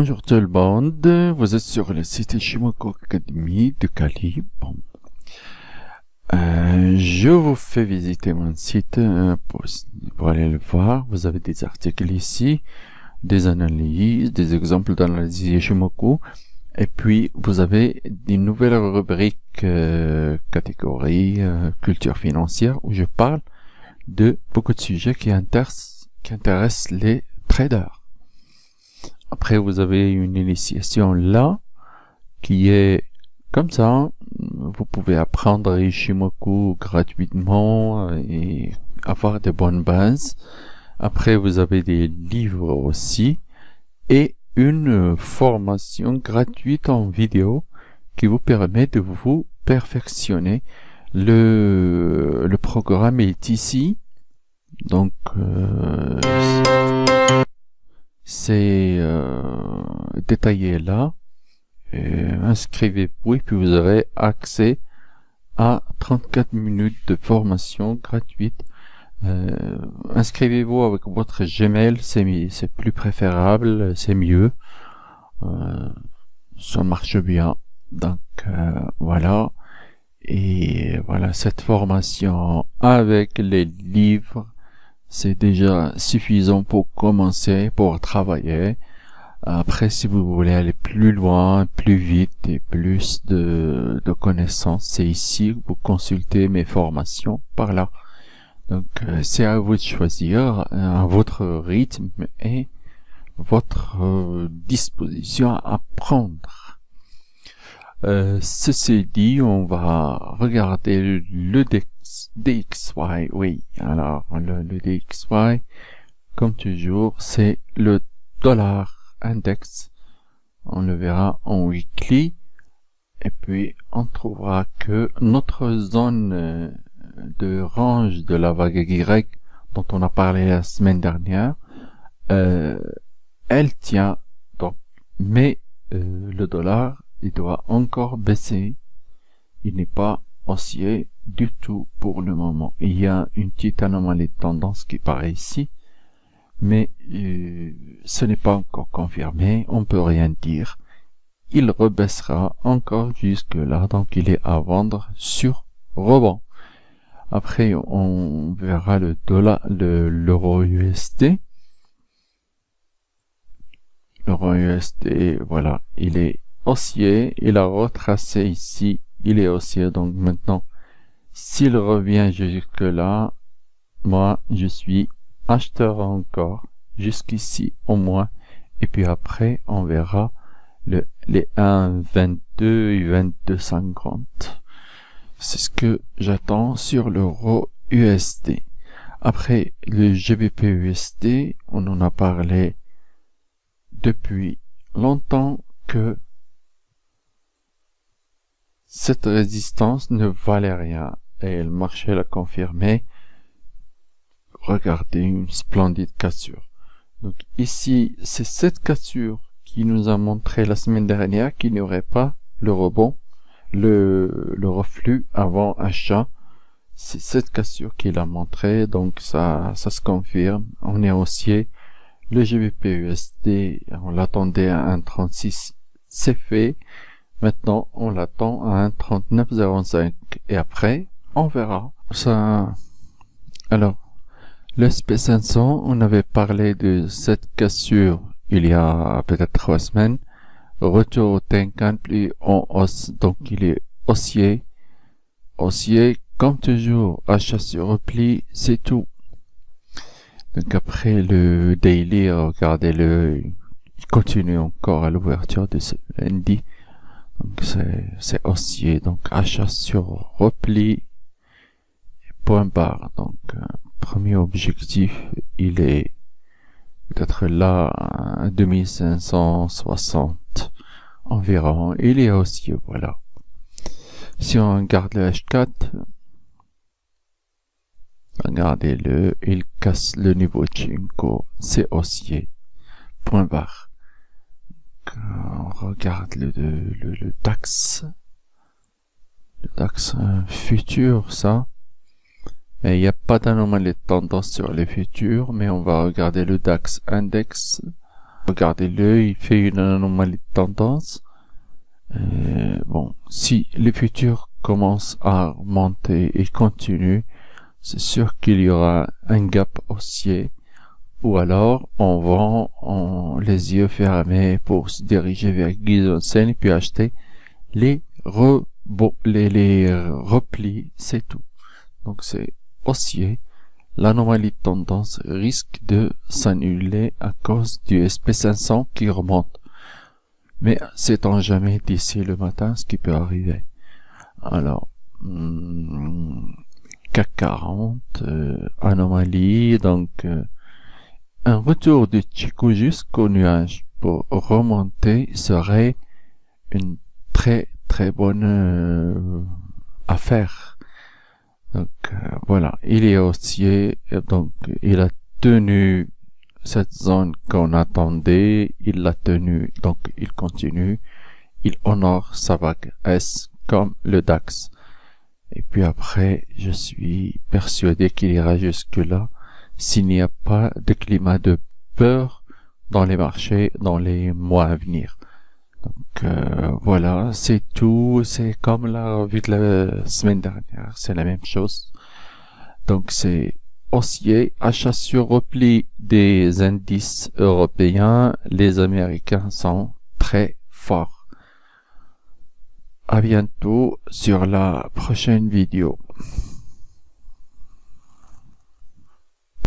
Bonjour tout le monde, vous êtes sur le site Ishimoku Academy de Cali. Je vous fais visiter mon site pour aller le voir. Vous avez des articles ici, des analyses, des exemples d'analyse Ishimoku, et puis vous avez des nouvelles rubriques catégories culture financière où je parle de beaucoup de sujets qui intéressent les traders. Après, vous avez une initiation là, qui est comme ça. Vous pouvez apprendre Ishimoku gratuitement et avoir de bonnes bases. Après, vous avez des livres aussi et une formation gratuite en vidéo qui vous permet de vous perfectionner. Le programme est ici. Donc, c'est détaillé là. Inscrivez-vous et puis vous aurez accès à 34 minutes de formation gratuite. Inscrivez-vous avec votre Gmail, c'est plus préférable, c'est mieux. Ça marche bien. Donc voilà. Et voilà, cette formation avec les livres, c'est déjà suffisant pour commencer, pour travailler. Après, si vous voulez aller plus loin, plus vite et plus de connaissances, c'est ici que vous consultez mes formations par là. Donc, c'est à vous de choisir à votre rythme et votre disposition à apprendre. Ceci dit, on va regarder le DXY. Oui, alors le DXY, comme toujours, c'est le dollar index. On le verra en weekly. Et puis, on trouvera que notre zone de range de la vague Y, dont on a parlé la semaine dernière, elle tient. Donc, mais le dollar, il doit encore baisser. Il n'est pas haussier du tout pour le moment. Il y a une petite anomalie de tendance qui paraît ici, mais ce n'est pas encore confirmé, on peut rien dire. Il rebaissera encore jusque là, donc il est à vendre sur rebond. Après, on verra le dollar, l'euro USD. L'euro USD, voilà, il est haussier, il a retracé ici, il est haussier, donc maintenant, s'il revient jusque là, moi, je suis acheteur encore, jusqu'ici au moins, et puis après, on verra les 1,22 et 22,50. C'est ce que j'attends sur l'euro USD. Après, le GBP USD, on en a parlé depuis longtemps que cette résistance ne valait rien et le marché l'a confirmé. Regardez, une splendide cassure. Donc ici, c'est cette cassure qui nous a montré la semaine dernière qu'il n'y aurait pas le rebond, le reflux avant achat. C'est cette cassure qui l'a montré, donc ça se confirme. On est haussier. Le GBP USD, on l'attendait à 1,36, c'est fait. Maintenant, on l'attend à 1,3905 et après, on verra. Ça. Alors, le SP500, on avait parlé de cette cassure il y a peut-être 3 semaines. Retour au Tenkan, puis en hausse, donc il est haussier. Haussier, comme toujours, achat sur repli, c'est tout. Donc après le daily, regardez-le, il continue encore à l'ouverture de ce lundi. Donc c'est haussier, donc achat sur repli, point barre. Donc premier objectif, il est peut-être là à 2560 environ. Il est haussier, voilà. Si on regarde le H4, regardez-le, il casse le niveau Chinko, c'est haussier, point barre. On regarde le DAX, futur, ça. Et il n'y a pas d'anomalie de tendance sur les futurs, mais on va regarder le DAX index. regardez-le, il fait une anomalie de tendance. Bon, si le futur commence à remonter et continue, c'est sûr qu'il y aura un gap haussier, ou alors on vend les yeux fermés pour se diriger vers Guisensen et puis acheter les replis, c'est tout. Donc c'est haussier. L'anomalie de tendance risque de s'annuler à cause du SP500 qui remonte. Mais sait-on jamais d'ici le matin ce qui peut arriver. Alors, CAC 40, anomalie, donc un retour de Chico jusqu'au nuage pour remonter serait une très très bonne affaire. Donc voilà, il est haussier, donc il a tenu cette zone qu'on attendait, il l'a tenu, donc il continue, il honore sa vague S comme le DAX. Et puis après, je suis persuadé qu'il ira jusque là s'il n'y a pas de climat de peur dans les marchés dans les mois à venir. Donc voilà, c'est tout, c'est comme la revue de la semaine dernière, c'est la même chose. Donc c'est haussier, achat sur repli des indices européens, les Américains sont très forts. À bientôt sur la prochaine vidéo.